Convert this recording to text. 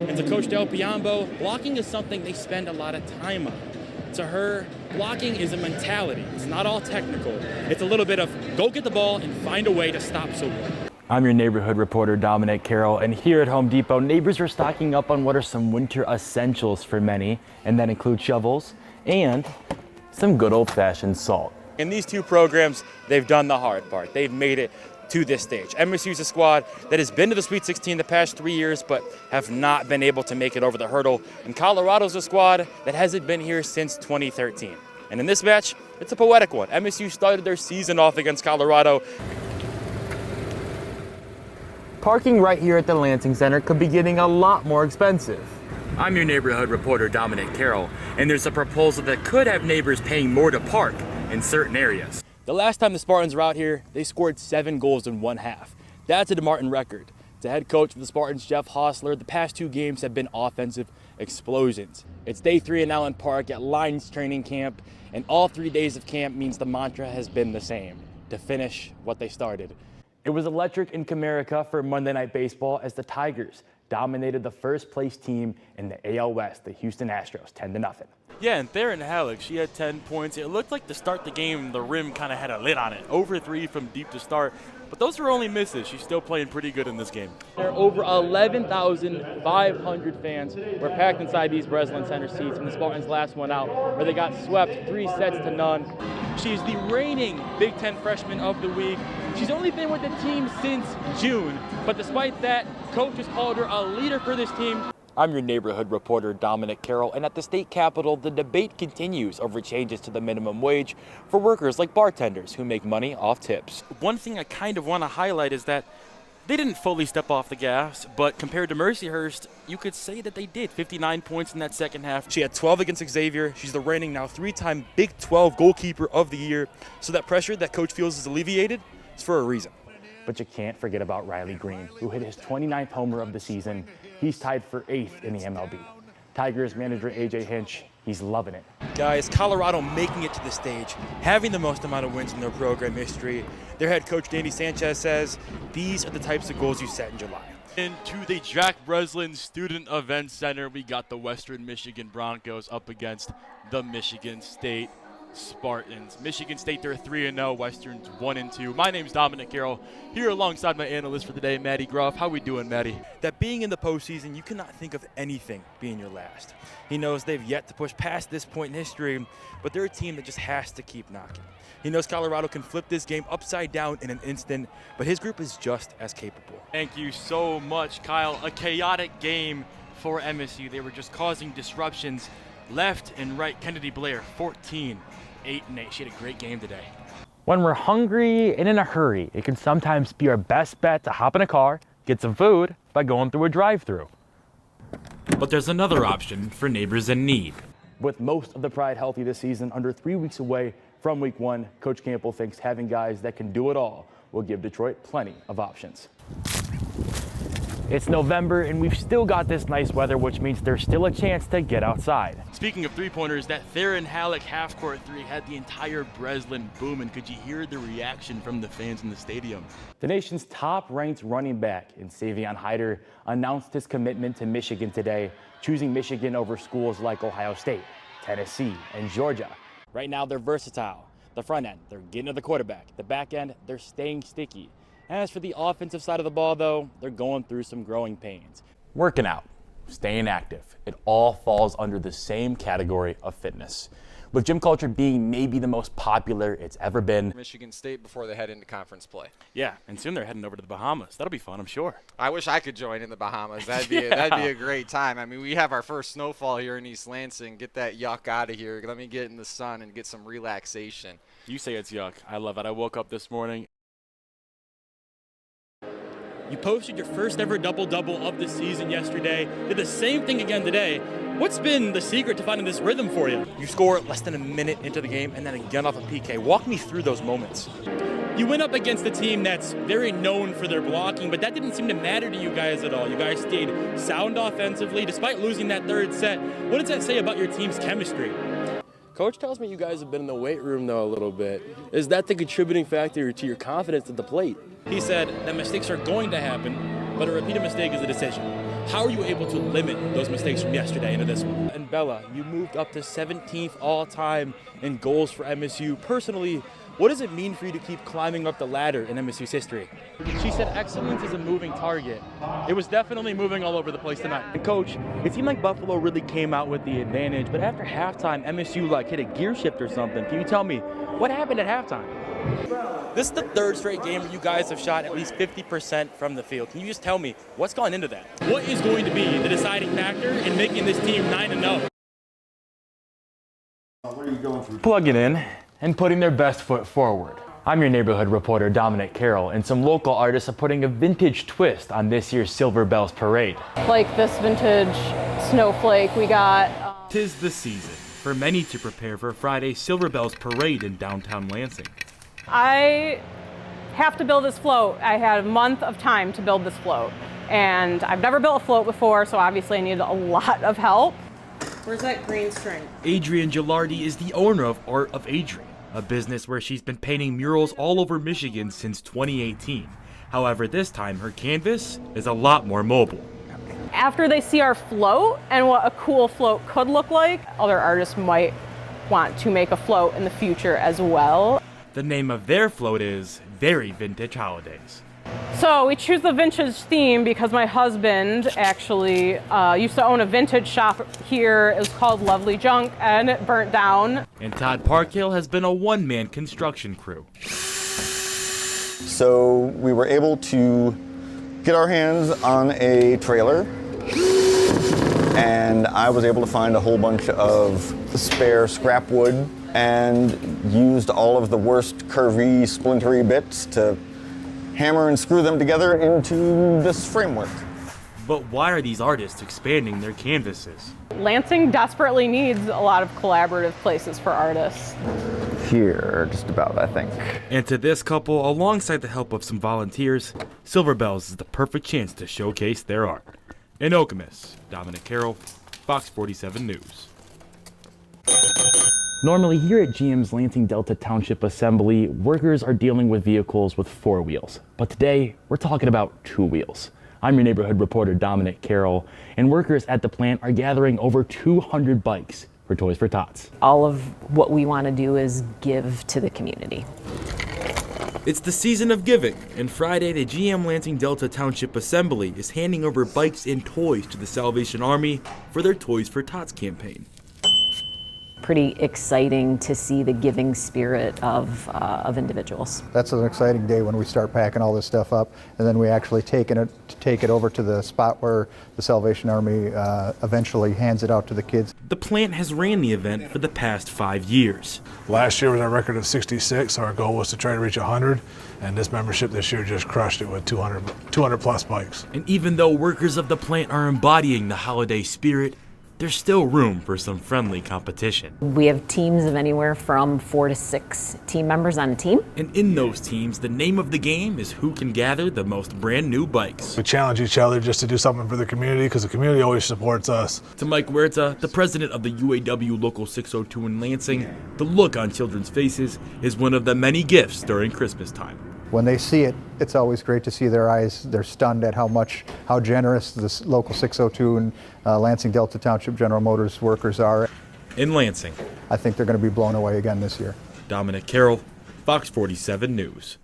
And to Coach Del Piombo, blocking is something they spend a lot of time on. To her, blocking is a mentality. It's not all technical. It's a little bit of go get the ball and find a way to stop someone. I'm your neighborhood reporter, Dominic Carroll, and here at Home Depot, neighbors are stocking up on what are some winter essentials for many, and that includes shovels and some good old-fashioned salt. In these two programs, they've done the hard part. They've made it to this stage. MSU's a squad that has been to the Sweet 16 the past 3 years, but have not been able to make it over the hurdle. And Colorado's a squad that hasn't been here since 2013. And in this match, it's a poetic one. MSU started their season off against Colorado. Parking right here at the Lansing Center could be getting a lot more expensive. I'm your neighborhood reporter, Dominic Carroll, and there's a proposal that could have neighbors paying more to park in certain areas. The last time the Spartans were out here, they scored 7 goals in one half. That's a DeMartin record. To head coach of the Spartans, Jeff Hostler, the past 2 games have been offensive explosions. It's day 3 in Allen Park at Lions training camp, and all 3 days of camp means the mantra has been the same: to finish what they started. It was electric in Comerica for Monday Night Baseball as the Tigers dominated the first-place team in the AL West, the Houston Astros, 10-0. Yeah, and Theron Halleck, she had 10 points. It looked like to start the game, the rim kind of had a lid on it. Over 3 from deep to start. But those were only misses. She's still playing pretty good in this game. There are over 11,500 fans were packed inside these Breslin Center seats in the Spartans' last one out, where they got swept 3-0. She's the reigning Big Ten Freshman of the Week. She's only been with the team since June, but despite that, coach has called her a leader for this team. I'm your neighborhood reporter, Dominic Carroll, and at the state capitol, the debate continues over changes to the minimum wage for workers like bartenders who make money off tips. One thing I kind of want to highlight is that they didn't fully step off the gas, but compared to Mercyhurst, you could say that they did. 59 points in that second half. She had 12 against Xavier. She's the reigning now 3-time Big 12 goalkeeper of the year. So that pressure that coach feels is alleviated is for a reason. But you can't forget about Riley Green, who hit his 29th homer of the season. He's tied for 8th in the MLB. Tigers manager AJ Hinch, he's loving it. Guys, Colorado making it to the stage, having the most amount of wins in their program history. Their head coach, Danny Sanchez, says these are the types of goals you set in July. Into the Jack Breslin Student Event Center, we got the Western Michigan Broncos up against the Michigan State Spartans. Michigan State, they're 3-0, Western's 1-2. My name's Dominic Carroll, here alongside my analyst for the day, Maddie Groff. How we doing, Maddie? That being in the postseason, you cannot think of anything being your last. He knows they've yet to push past this point in history, but they're a team that just has to keep knocking. He knows Colorado can flip this game upside down in an instant, but his group is just as capable. Thank you so much, Kyle. A chaotic game for MSU. They were just causing disruptions left and right. Kennedy Blair, 14, 8-8. She had a great game today. When we're hungry and in a hurry, it can sometimes be our best bet to hop in a car, get some food by going through a drive-thru. But there's another option for neighbors in need. With most of the Pride healthy this season, under 3 weeks away from week 1, Coach Campbell thinks having guys that can do it all will give Detroit plenty of options. It's November and we've still got this nice weather, which means there's still a chance to get outside. Speaking of three-pointers, that Theron Halleck half-court 3 had the entire Breslin booming. Could you hear the reaction from the fans in the stadium? The nation's top-ranked running back in Savion Hyder announced his commitment to Michigan today, choosing Michigan over schools like Ohio State, Tennessee, and Georgia. Right now, they're versatile. The front end, they're getting to the quarterback. The back end, they're staying sticky. As for the offensive side of the ball, though, they're going through some growing pains. Working out, staying active, it all falls under the same category of fitness. With gym culture being maybe the most popular it's ever been. Michigan State before they head into conference play. Yeah, and soon they're heading over to the Bahamas. That'll be fun, I'm sure. I wish I could join in the Bahamas. That'd be a great time. I mean, we have our first snowfall here in East Lansing. Get that yuck out of here. Let me get in the sun and get some relaxation. You say it's yuck. I love it. I woke up this morning. You posted your first ever double-double of the season yesterday. Did the same thing again today. What's been the secret to finding this rhythm for you? You score less than a minute into the game and then again off a PK. Walk me through those moments. You went up against a team that's very known for their blocking, but that didn't seem to matter to you guys at all. You guys stayed sound offensively despite losing that third set. What does that say about your team's chemistry? Coach tells me you guys have been in the weight room, though, a little bit. Is that the contributing factor to your confidence at the plate? He said that mistakes are going to happen, but a repeated mistake is a decision. How are you able to limit those mistakes from yesterday into this one? And Bella, you moved up to 17th all-time in goals for MSU. Personally, what does it mean for you to keep climbing up the ladder in MSU's history? She said excellence is a moving target. It was definitely moving all over the place tonight. And Coach, it seemed like Buffalo really came out with the advantage, but after halftime, MSU hit a gear shift or something. Can you tell me what happened at halftime? This is the third straight game where you guys have shot at least 50% from the field. Can you just tell me what's gone into that? What is going to be the deciding factor in making this team 9-0? What are you going through? Plugging in and putting their best foot forward. I'm your neighborhood reporter, Dominic Carroll, and some local artists are putting a vintage twist on this year's Silver Bells Parade. Like this vintage snowflake we got. Tis the season for many to prepare for Friday's Silver Bells Parade in downtown Lansing. I have to build this float. I had a month of time to build this float. And I've never built a float before, so obviously I needed a lot of help. Where's that green string? Adrienne Gilardi is the owner of Art of Adrienne, a business where she's been painting murals all over Michigan since 2018. However, this time her canvas is a lot more mobile. After they see our float and what a cool float could look like, other artists might want to make a float in the future as well. The name of their float is Very Vintage Holidays. So we choose the vintage theme because my husband actually used to own a vintage shop here. It was called Lovely Junk, and it burnt down. And Todd Parkhill has been a one-man construction crew. So we were able to get our hands on a trailer, and I was able to find a whole bunch of spare scrap wood and used all of the worst curvy, splintery bits to hammer and screw them together into this framework. But why are these artists expanding their canvases? Lansing desperately needs a lot of collaborative places for artists. Here, just about, I think. And to this couple, alongside the help of some volunteers, Silver Bells is the perfect chance to showcase their art. In Okemos, Dominic Carroll, Fox 47 News. Normally here at GM's Lansing Delta Township Assembly, workers are dealing with vehicles with 4 wheels. But today, we're talking about 2 wheels. I'm your neighborhood reporter, Dominic Carroll, and workers at the plant are gathering over 200 bikes for Toys for Tots. All of what we want to do is give to the community. It's the season of giving, and Friday, the GM Lansing Delta Township Assembly is handing over bikes and toys to the Salvation Army for their Toys for Tots campaign. Pretty exciting to see the giving spirit of individuals. That's an exciting day when we start packing all this stuff up, and then we actually take it over to the spot where the Salvation Army eventually hands it out to the kids. The plant has ran the event for the past 5 years. Last year was our record of 66, so our goal was to try to reach 100, and this membership this year just crushed it with 200 plus bikes. And even though workers of the plant are embodying the holiday spirit, there's still room for some friendly competition. We have teams of anywhere from 4 to 6 team members on a team. And in those teams, the name of the game is who can gather the most brand new bikes. We challenge each other just to do something for the community because the community always supports us. To Mike Huerta, the president of the UAW Local 602 in Lansing, the look on children's faces is one of the many gifts during Christmas time. When they see it, it's always great to see their eyes. They're stunned at how generous this Local 602 and Lansing Delta Township General Motors workers are. In Lansing, I think they're going to be blown away again this year. Dominic Carroll, Fox 47 News.